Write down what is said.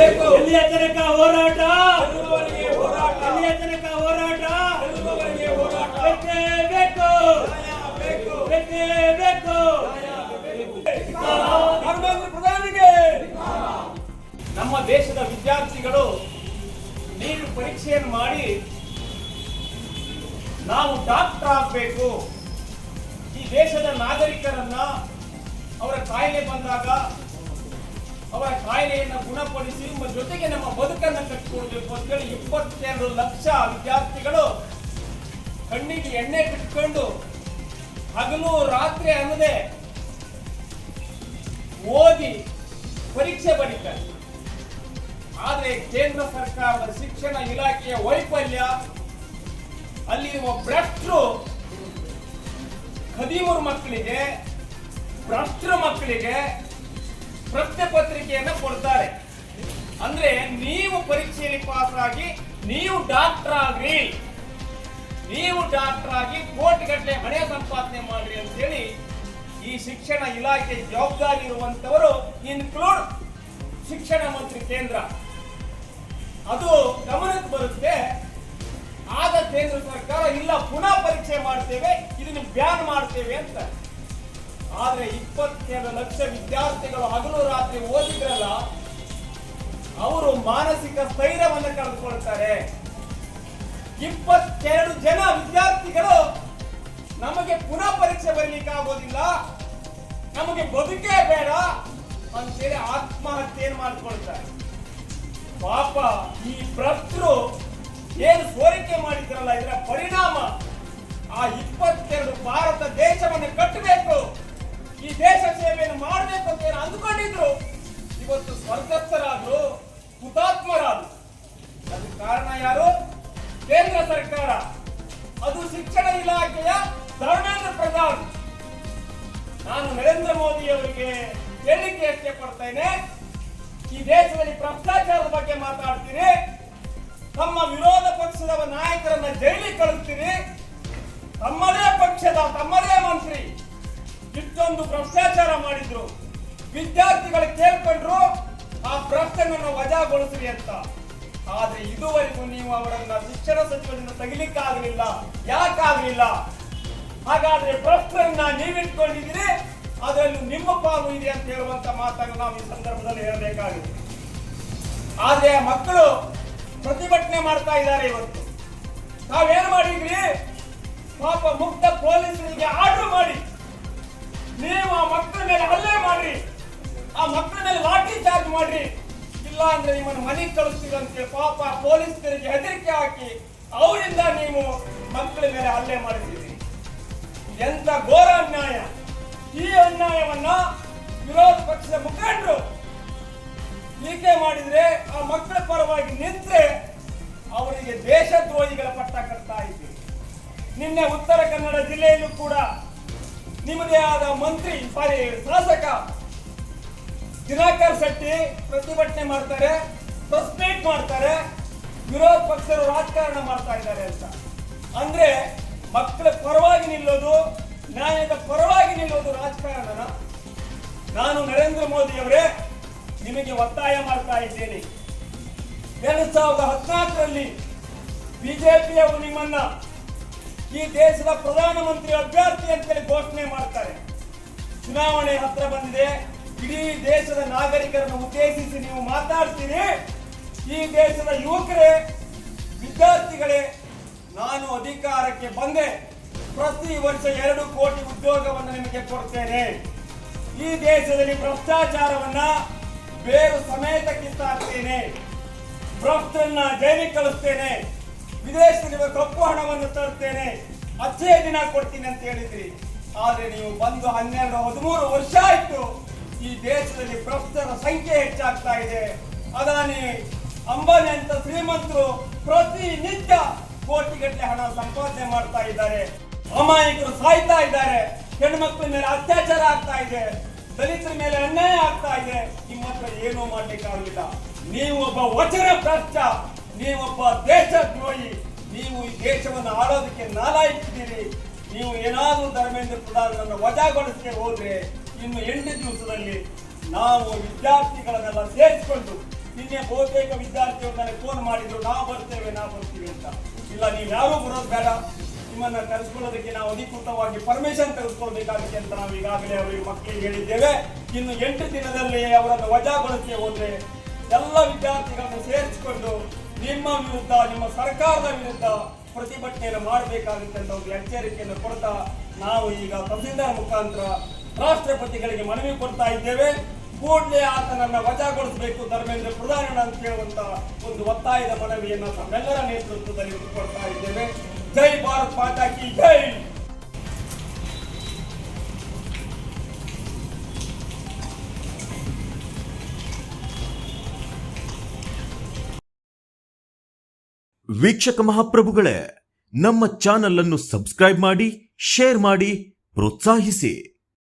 ಎಲ್ಲಿಯ ತನಕ ಹೋರಾಟ, ಎಲ್ಲಿಯ ತನಕ ಹೋರಾಟ, ಬೇಕೇ ಬೇಕು, ಬೇಕೇ ಬೇಕು. ಪ್ರಧಾನಿಗೆ ನಮ್ಮ ದೇಶದ ವಿದ್ಯಾರ್ಥಿಗಳು ನೀಟ್ ಪರೀಕ್ಷೆಯನ್ನು ಮಾಡಿ ನಾವು ಡಾಕ್ಟರ್ ಆಗಬೇಕು, ಈ ದೇಶದ ನಾಗರಿಕರನ್ನ ಅವರ ಕಾಯಿಲೆ ಬಂದಾಗ ಅವರ ಕಾಯಿಲೆಯನ್ನು ಗುಣಪಡಿಸಿ ಜೊತೆಗೆ ನಮ್ಮ ಬದುಕನ್ನು ಕಟ್ಟಿಕೊಡ್ಬೇಕು ಅಂತ ಹೇಳಿ 22 ಲಕ್ಷ ವಿದ್ಯಾರ್ಥಿಗಳು ಕಣ್ಣಿಗೆ ಎಣ್ಣೆ ಬಿಟ್ಕೊಂಡು ಹಗಲು ರಾತ್ರಿ ಅನ್ನದೆ ಓದಿ ಪರೀಕ್ಷೆ ಬರೀತಾರೆ. ಆದ್ರೆ ಕೇಂದ್ರ ಸರ್ಕಾರದ ಶಿಕ್ಷಣ ಇಲಾಖೆಯ ವೈಫಲ್ಯ, ಅಲ್ಲಿರುವ ಭ್ರಷ್ಟರು 13 ಮಕ್ಕಳಿಗೆ ಭ್ರಷ್ಟರ ಮಕ್ಕಳಿಗೆ ಪ್ರಶ್ನೆ ಪತ್ರಿಕೆಯನ್ನು ಕೊಡ್ತಾರೆ. ಅಂದ್ರೆ ನೀವು ಪರೀಕ್ಷೆಯಲ್ಲಿ ಪಾಸ್ ಆಗಿ ನೀವು ಡಾಕ್ಟರ್ ಆಗ್ರಿ, ನೀವು ಡಾಕ್ಟರ್ ಆಗಿ ಕೋಟಿಗಟ್ಟಲೆ ಹಣ ಸಂಪಾದನೆ ಮಾಡ್ರಿ ಅಂತ ಹೇಳಿ ಈ ಶಿಕ್ಷಣ ಇಲಾಖೆ ಜವಾಬ್ದಾರಿ ಇರುವಂತವರು ಇನ್ಕ್ಲೂಡ್ ಶಿಕ್ಷಣ ಮಂತ್ರಿ ಕೇಂದ್ರ ಅದು ಗಮನಕ್ಕೆ ಬರುತ್ತೆ. ಆಗ ಕೇಂದ್ರ ಸರ್ಕಾರ ಇಲ್ಲ ಪುನಃ ಪರೀಕ್ಷೆ ಮಾಡ್ತೇವೆ, ಇದನ್ನು ಬ್ಯಾನ್ ಮಾಡ್ತೇವೆ ಅಂತ. ಆದ್ರೆ 22 ಲಕ್ಷ ವಿದ್ಯಾರ್ಥಿಗಳು ಹಗಲು ರಾತ್ರಿ ಓದಿದ್ರಲ್ಲ, ಅವರು ಮಾನಸಿಕ ಸ್ಥೈರ್ಯವನ್ನು ಕಳೆದುಕೊಳ್ತಾರೆ. 22 ಜನ ವಿದ್ಯಾರ್ಥಿಗಳು ನಮಗೆ ಪುನಃ ಪರೀಕ್ಷೆ ಬರೀಲಿಕ್ಕೆ ಆಗೋದಿಲ್ಲ, ನಮಗೆ ಬದುಕೇ ಬೇಡ ಅಂತೇಳಿ ಆತ್ಮಹತ್ಯೆಯನ್ನು ಮಾಡಿಕೊಳ್ತಾರೆ. ಪಾಪ ಈ ಭ್ರಷ್ಟರು ಏನು ಸೋರಿಕೆ ಮಾಡಿದ್ರಲ್ಲ, ಇದರ ಪರಿಣಾಮ ಆ 22 ಭಾರತ ದೇಶವನ್ನು ಕಟ್ಟಬೇಕು, ಈ ದೇಶ ಸೇವೆಯನ್ನು ಮಾಡಬೇಕು ಅಂತ ಏನು ಅಂದುಕೊಂಡಿದ್ರು, ಇವತ್ತು ಸ್ವರ್ಗಸ್ಥರಾದ್ರು, ಹುತಾತ್ಮರಾದ್ರು. ಅದಕ್ಕೆ ಕಾರಣ ಯಾರು? ಕೇಂದ್ರ ಸರ್ಕಾರ, ಅದು ಶಿಕ್ಷಣ ಇಲಾಖೆಯ ಧರ್ಮೇಂದ್ರ ಪ್ರಧಾನ್. ನಾನು ನರೇಂದ್ರ ಮೋದಿ ಅವರಿಗೆ ಹೇಳಿಕೆ ಇಷ್ಟ ಪಡ್ತೇನೆ, ಈ ದೇಶದಲ್ಲಿ ಭ್ರಷ್ಟಾಚಾರದ ಬಗ್ಗೆ ಮಾತಾಡ್ತೀರಿ, ತಮ್ಮ ವಿರೋಧ ಪಕ್ಷದ ನಾಯಕರನ್ನ ಜೈಲಿಗೆ ಕಳಿಸ್ತೀರಿ, ತಮ್ಮದೇ ಪಕ್ಷದ ತಮ್ಮದೇ ಮಂತ್ರಿ ಇಷ್ಟೊಂದು ಭ್ರಷ್ಟಾಚಾರ ಮಾಡಿದ್ರು, ವಿದ್ಯಾರ್ಥಿಗಳು ಕೇಳ್ಕೊಂಡ್ರು ಆ ಭ್ರಷ್ಟನನ್ನು ವಜಾಗೊಳಿಸ್ರಿ ಅಂತ. ಆದ್ರೆ ಇದುವರೆಗೂ ನೀವು ಅವರನ್ನ ಶಿಕ್ಷಣ ಸಚಿವರಿಂದ ತೆಗಿಲಿಕ್ಕಾಗಲಿಲ್ಲ. ಯಾಕಾಗಲಿಲ್ಲ? ಹಾಗಾದ್ರೆ ಭ್ರಷ್ಟರನ್ನ ನೀವಿಟ್ಕೊಂಡಿದ್ದೀರಿ, ಅದರಲ್ಲಿ ನಿಮ್ಮ ಪಾಲು ಇದೆ ಅಂತ ಹೇಳುವಂತ ಮಾತನ್ನು ನಾವು ಈ ಸಂದರ್ಭದಲ್ಲಿ ಹೇಳಬೇಕಾಗಿದೆ. ಆದ್ರೆ ಮಕ್ಕಳು ಪ್ರತಿಭಟನೆ ಮಾಡ್ತಾ ಇದ್ದಾರೆ. ಇವತ್ತು ನಾವೇನ್ ಮಾಡಿದ್ರಿ? ಪಾಪ ಮುಕ್ತ ಪೊಲೀಸರಿಗೆ ಆರ್ಡರ್ ಮಾಡಿ ನೀವು ಆ ಮಕ್ಕಳ ಮೇಲೆ ಹಲ್ಲೆ ಮಾಡ್ರಿ, ಆ ಮಕ್ಕಳ ಮೇಲೆ ಲಾಠಿ ಚಾರ್ಜ್ ಮಾಡ್ರಿ, ಇಲ್ಲ ಅಂದ್ರೆ ನಿಮ್ಮನ್ನು ಮನೆಗೆ ಕಳಿಸ್ತೀರಂತೆ ಪಾಪ ಪೊಲೀಸರಿಗೆ ಹೆದರಿಕೆ ಹಾಕಿ ಅವರಿಂದ ನೀವು ಮಕ್ಕಳ ಮೇಲೆ ಹಲ್ಲೆ ಮಾಡಿದ್ದೀರಿ. ಎಂತ ಘೋರ ಅನ್ಯಾಯ! ಈ ಅನ್ಯಾಯವನ್ನ ವಿರೋಧ ಪಕ್ಷದ ಮುಖಂಡರು ಟೀಕೆ ಮಾಡಿದ್ರೆ, ಆ ಮಕ್ಕಳ ಪರವಾಗಿ ನಿಂತ್ರೆ ಅವರಿಗೆ ದೇಶದ್ರೋಹಿಗಳ ಪಟ್ಟ ಕಟ್ತಾ ಇದ್ದೀವಿ. ನಿನ್ನೆ ಉತ್ತರ ಕನ್ನಡ ಜಿಲ್ಲೆಯಲ್ಲೂ ಕೂಡ ನಿಮ್ಮದೇ ಆದ ಶಾಸಕ ದಿನಕರ್ ಶೆಟ್ಟಿ ಪ್ರತಿಭಟನೆ ಮಾಡ್ತಾರೆ, ಪ್ರೆಸ್ ಮೀಟ್ ಮಾಡ್ತಾರೆ, ವಿರೋಧ ಪಕ್ಷರು ರಾಜಕಾರಣ ಮಾಡ್ತಾ ಇದ್ದಾರೆ ಅಂತ. ಅಂದ್ರೆ ಮಕ್ಕಳ ಪರವಾಗಿ ನಿಲ್ಲೋದು, ನ್ಯಾಯದ ಪರವಾಗಿ ನಿಲ್ಲೋದು ರಾಜಕಾರಣನ? ನಾನು ನರೇಂದ್ರ ಮೋದಿ ಅವರೇ ನಿಮಗೆ ಒತ್ತಾಯ ಮಾಡ್ತಾ ಇದ್ದೇನೆ. 2014ರಲ್ಲಿ ಬಿಜೆಪಿಯವರು ನಿಮ್ಮನ್ನ ಈ ದೇಶದ ಪ್ರಧಾನಮಂತ್ರಿ ಅಭ್ಯರ್ಥಿ ಅಂತೇಳಿ ಘೋಷಣೆ ಮಾಡ್ತಾರೆ. ಚುನಾವಣೆ ಹತ್ರ ಬಂದಿದೆ, ಇಡೀ ದೇಶದ ನಾಗರಿಕರನ್ನು ಉದ್ದೇಶಿಸಿ ನೀವು ಮಾತಾಡ್ತೀರಿ. ಈ ದೇಶದ ಯುವಕರೇ, ವಿದ್ಯಾರ್ಥಿಗಳೇ, ನಾನು ಅಧಿಕಾರಕ್ಕೆ ಬಂದೆ, ಪ್ರತಿ ವರ್ಷ 2 ಕೋಟಿ ಉದ್ಯೋಗವನ್ನು ನಿಮಗೆ ಕೊಡ್ತೇನೆ, ಈ ದೇಶದಲ್ಲಿ ಭ್ರಷ್ಟಾಚಾರವನ್ನ ಬೇರು ಸಮೇತ ಕಿತ್ತಾಕ್ತೇನೆ, ಭ್ರಷ್ಟರನ್ನ ಜೈಲಿಗೆ ಕಳಿಸ್ತೇನೆ, ವಿದೇಶದಲ್ಲಿ ಕಪ್ಪು ಹಣವನ್ನು ತರ್ತೇನೆ, ಅಚ್ಚೇ ದಿನ ಕೊಡ್ತೀನಿ ಅಂತ ಹೇಳಿದ್ರಿ. ಆದ್ರೆ ನೀವು ಬಂದು 12-13 ವರ್ಷ ಆಯ್ತು, ಈ ದೇಶದಲ್ಲಿ ಭ್ರಷ್ಟರ ಸಂಖ್ಯೆ ಹೆಚ್ಚಾಗ್ತಾ ಇದೆ. ಅದಾನಿ, ಅಂಬಾನಿ ಅಂತ ಶ್ರೀಮಂತರು ಪ್ರತಿನಿತ್ಯ ಕೋಟಿಗಟ್ಟಲೆ ಹಣ ಸಂಪಾದನೆ ಮಾಡ್ತಾ ಇದ್ದಾರೆ, ಅಮಾಯಕರು ಸಾಯ್ತಾ ಇದ್ದಾರೆ, ಹೆಣ್ಮಕ್ಳ ಮೇಲೆ ಅತ್ಯಾಚಾರ ಆಗ್ತಾ ಇದೆ, ದಲಿತರ ಮೇಲೆ ಅನ್ಯಾಯ ಆಗ್ತಾ ಇದೆ. ನಿಮ್ಮ ಹತ್ರ ಏನೂ ಮಾಡ್ಲಿಕ್ಕಾಗಲಿಲ್ಲ. ನೀವು ಒಬ್ಬ ವಚನ ಭ್ರಷ್ಟ, ನೀವೊಬ್ಬ ದೇಶದ್ರೋಹಿ, ನೀವು ಈ ದೇಶವನ್ನು ಆಳೋದಕ್ಕೆ ನಾಲಾಯಿಸಿದ್ದೀರಿ. ನೀವು ಏನಾದರೂ ಧರ್ಮೇಂದ್ರ ಪ್ರಧಾನರನ್ನು ವಜಾಗೊಳಿಸದೆ ಹೋದ್ರೆ ಇನ್ನು 8 ದಿವಸದಲ್ಲಿ ನಾವು ವಿದ್ಯಾರ್ಥಿಗಳನ್ನೆಲ್ಲ ಸೇರಿಸಿಕೊಂಡು ನಿನ್ನೆ ಬಹುತೇಕ ವಿದ್ಯಾರ್ಥಿಗಳು ನನಗೆ ಫೋನ್ ಮಾಡಿದ್ರು, ನಾವು ಬರ್ತೀವಿ ಅಂತ. ಇಲ್ಲ, ನೀವು ಯಾರೂ ಬರೋದು ಬೇಡ, ನಿಮ್ಮನ್ನ ಕರೆಸ್ಕೊಳ್ಳೋದಕ್ಕೆ ನಾವು ಅಧಿಕೃತವಾಗಿ ಪರ್ಮಿಷನ್ ತೆಗೆದುಕೊಳ್ಬೇಕಾಗುತ್ತೆ ಅಂತ ನಾವು ಈಗಾಗಲೇ ಅವರಿಗೆ ಮಕ್ಕಳಿಗೆ ಹೇಳಿದ್ದೇವೆ. ಇನ್ನು 8 ದಿನದಲ್ಲಿ ಅವರನ್ನು ವಜಾಗೊಳಿಸಿ ಹೋದ್ರೆ ಎಲ್ಲ ವಿದ್ಯಾರ್ಥಿಗಳನ್ನು ಸೇರಿಸಿಕೊಂಡು ನಿಮ್ಮ ವಿರುದ್ಧ, ನಿಮ್ಮ ಸರ್ಕಾರದ ವಿರುದ್ಧ ಪ್ರತಿಭಟನೆಯನ್ನು ಮಾಡಬೇಕಾಗುತ್ತೆ ಅಂತ ಒಂದು ಎಚ್ಚರಿಕೆಯನ್ನು ಕೊಡ್ತಾ ನಾವು ಈಗ ತಹಸೀಲ್ದಾರ್ ಮುಖಾಂತರ ರಾಷ್ಟ್ರಪತಿಗಳಿಗೆ ಮನವಿ ಕೊಡ್ತಾ ಇದ್ದೇವೆ. ಕೂಡಲೇ ಆತನನ್ನ ವಜಾಗೊಳಿಸಬೇಕು ಧರ್ಮೇಂದ್ರ ಪ್ರಧಾನ ಅಂತ ಹೇಳುವಂತ ಒಂದು ಒತ್ತಾಯದ ಮನವಿಯನ್ನು ತಮ್ಮೆಲ್ಲರ ನೇತೃತ್ವದಲ್ಲಿ ಕೊಡ್ತಾ ಇದ್ದೇವೆ. ಜೈ ಭಾರತ್ ಮಾತಾ ಕಿ ಜೈ. ವೀಕ್ಷಕ ಮಹಾಪ್ರಭುಗಳೇ, ನಮ್ಮ ಚಾನಲ್ ಅನ್ನು ಸಬ್ಸ್ಕ್ರೈಬ್ ಮಾಡಿ, ಶೇರ್ ಮಾಡಿ, ಪ್ರೋತ್ಸಾಹಿಸಿ.